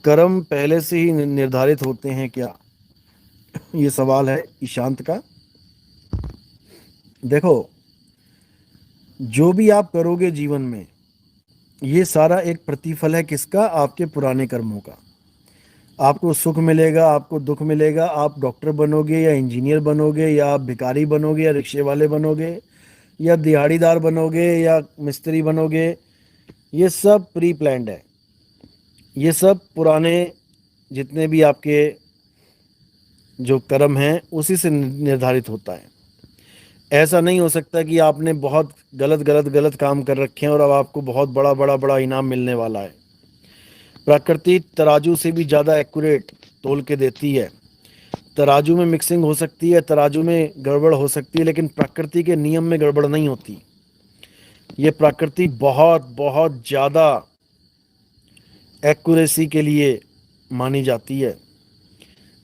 कर्म पहले से ही निर्धारित होते हैं क्या? ये सवाल है ईशांत का। देखो, जो भी आप करोगे जीवन में, ये सारा एक प्रतिफल है किसका? आपके पुराने कर्मों का। आपको सुख मिलेगा, आपको दुख मिलेगा, आप डॉक्टर बनोगे या इंजीनियर बनोगे, या आप भिखारी बनोगे या रिक्शे वाले बनोगे, या दिहाड़ीदार बनोगे या मिस्त्री बनोगे, ये सब प्री प्लान्ड है। ये सब पुराने जितने भी आपके जो कर्म हैं उसी से निर्धारित होता है। ऐसा नहीं हो सकता कि आपने बहुत गलत गलत गलत काम कर रखे हैं और अब आपको बहुत बड़ा बड़ा बड़ा इनाम मिलने वाला है। प्रकृति तराजू से भी ज़्यादा एक्यूरेट तोल के देती है। तराजू में मिक्सिंग हो सकती है, तराजू में गड़बड़ हो सकती है, लेकिन प्रकृति के नियम में गड़बड़ नहीं होती। ये प्रकृति बहुत बहुत ज़्यादा एक्यूरेसी के लिए मानी जाती है।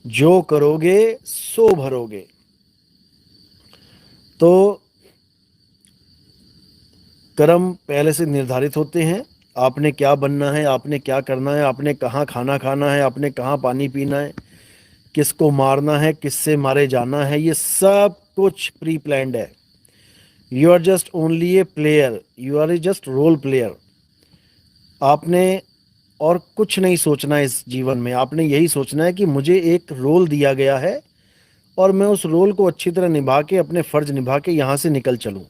जो करोगे सो भरोगे। तो कर्म पहले से निर्धारित होते हैं। आपने क्या बनना है, आपने क्या करना है, आपने कहाँ खाना खाना है, आपने कहाँ पानी पीना है, किसको मारना है, किससे मारे जाना है, ये सब कुछ प्री प्लान्ड है। You are just only a player, you are a just role player. आपने और कुछ नहीं सोचना है इस जीवन में। आपने यही सोचना है कि मुझे एक रोल दिया गया है और मैं उस रोल को अच्छी तरह निभा के, अपने फर्ज निभा के यहाँ से निकल चलूँ।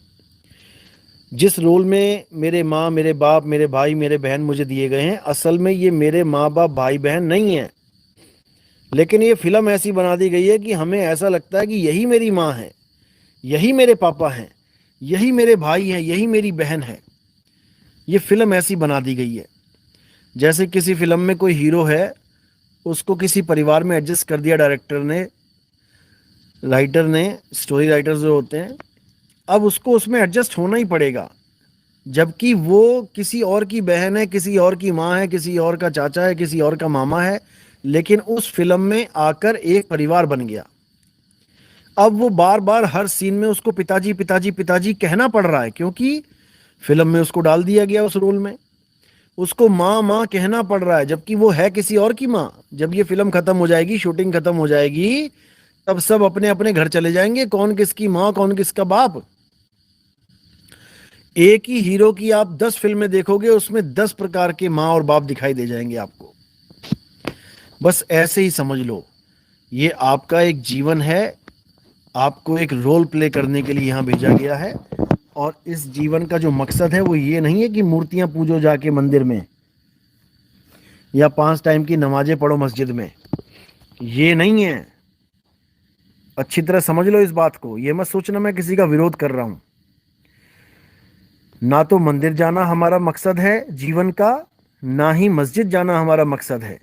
जिस रोल में मेरे माँ, मेरे बाप, मेरे भाई, मेरे बहन मुझे दिए गए हैं, असल में ये मेरे माँ बाप, भाई बहन नहीं हैं। लेकिन ये फिल्म ऐसी बना दी गई है कि हमें ऐसा लगता है कि यही मेरी माँ है, यही मेरे पापा हैं, यही मेरे भाई हैं, यही मेरी बहन है। ये फिल्म ऐसी बना दी गई है। जैसे किसी फिल्म में कोई हीरो है, उसको किसी परिवार में एडजस्ट कर दिया डायरेक्टर ने, राइटर ने, स्टोरी राइटर्स जो होते हैं। अब उसको उसमें एडजस्ट होना ही पड़ेगा, जबकि वो किसी और की बहन है, किसी और की माँ है, किसी और का चाचा है, किसी और का मामा है, लेकिन उस फिल्म में आकर एक परिवार बन गया। अब वो बार बार हर सीन में उसको पिताजी पिताजी पिताजी कहना पड़ रहा है, क्योंकि फिल्म में उसको डाल दिया गया उस रोल में। उसको माँ माँ कहना पड़ रहा है, जबकि वो है किसी और की माँ। जब ये फिल्म खत्म हो जाएगी, शूटिंग खत्म हो जाएगी, तब सब अपने अपने घर चले जाएंगे, कौन किसकी माँ, कौन किसका बाप। एक ही हीरो की आप 10 फिल्में देखोगे, उसमें 10 प्रकार के माँ और बाप दिखाई दे जाएंगे आपको। बस ऐसे ही समझ लो, ये आपका एक जीवन है। आपको एक रोल प्ले करने के लिए यहाँ भेजा गया है। और इस जीवन का जो मकसद है वो ये नहीं है कि मूर्तियां पूजो जाके मंदिर में, या 5 टाइम की नमाजें पढ़ो मस्जिद में। ये नहीं है। अच्छी तरह समझ लो इस बात को। ये मत सोचना मैं किसी का विरोध कर रहा हूं। ना तो मंदिर जाना हमारा मकसद है जीवन का, ना ही मस्जिद जाना हमारा मकसद है,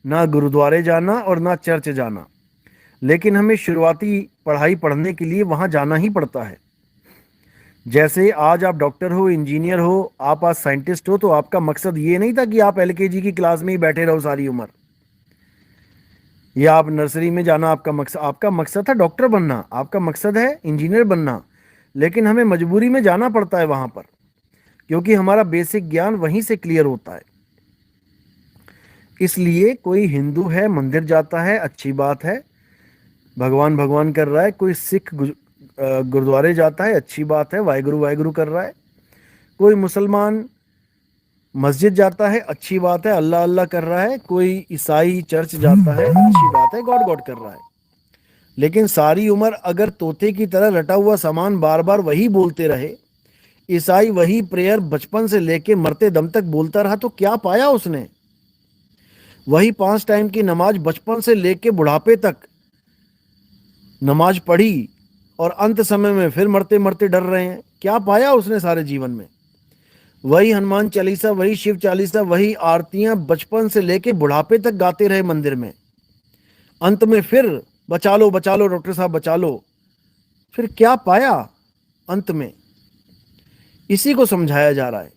ना गुरुद्वारे जाना और ना चर्च जाना। लेकिन हमें शुरुआती पढ़ाई पढ़ने के लिए वहाँ जाना ही पड़ता है। जैसे आज आप डॉक्टर हो, इंजीनियर हो, आप आज साइंटिस्ट हो, तो आपका मकसद ये नहीं था कि आप एलकेजी की क्लास में ही बैठे रहो सारी उम्र, या आप नर्सरी में जाना। आपका मकसद था डॉक्टर बनना, आपका मकसद है इंजीनियर बनना। लेकिन हमें मजबूरी में जाना पड़ता है वहाँ पर, क्योंकि हमारा बेसिक ज्ञान वहीं से क्लियर होता है। इसलिए कोई हिंदू है, मंदिर जाता है, अच्छी बात है, भगवान भगवान कर रहा है। कोई सिख गुरुद्वारे जाता है, अच्छी बात है, वाहिगुरु वाहिगुरु कर रहा है। कोई मुसलमान मस्जिद जाता है, अच्छी बात है, अल्लाह अल्लाह कर रहा है। कोई ईसाई चर्च जाता है, अच्छी बात है, गॉड गॉड कर रहा है। लेकिन सारी उम्र अगर तोते की तरह रटा हुआ सामान बार बार वही बोलते रहे, ईसाई वही प्रेयर बचपन से लेके मरते दम तक बोलता रहा, तो क्या पाया उसने? वही 5 टाइम की नमाज बचपन से लेके बुढ़ापे तक नमाज पढ़ी, और अंत समय में फिर मरते मरते डर रहे हैं। क्या पाया उसने सारे जीवन में? वही हनुमान चालीसा, वही शिव चालीसा, वही आरतियां बचपन से लेके बुढ़ापे तक गाते रहे मंदिर में। अंत में फिर बचा लो डॉक्टर साहब, बचा लो। फिर क्या पाया अंत में? इसी को समझाया जा रहा है।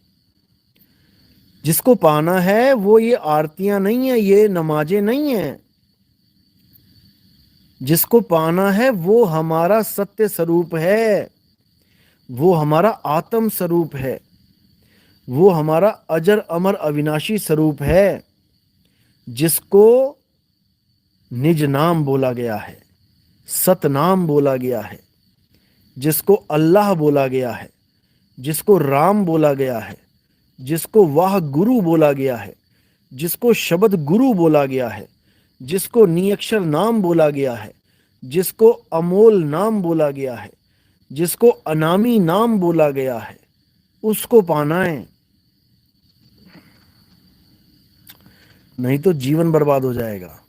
जिसको पाना है वो ये आरतियां नहीं है, ये नमाजें नहीं है। जिसको पाना है वो हमारा सत्य स्वरूप है, वो हमारा आत्म स्वरूप है, वो हमारा अजर अमर अविनाशी स्वरूप है। जिसको निज नाम बोला गया है, सतनाम बोला गया है, जिसको अल्लाह बोला गया है, जिसको राम बोला गया है, जिसको वाह गुरु बोला गया है, जिसको शब्द गुरु बोला गया है, जिसको नियक्षर नाम बोला गया है, जिसको अमोल नाम बोला गया है, जिसको अनामी नाम बोला गया है, उसको पाना है। नहीं तो जीवन बर्बाद हो जाएगा।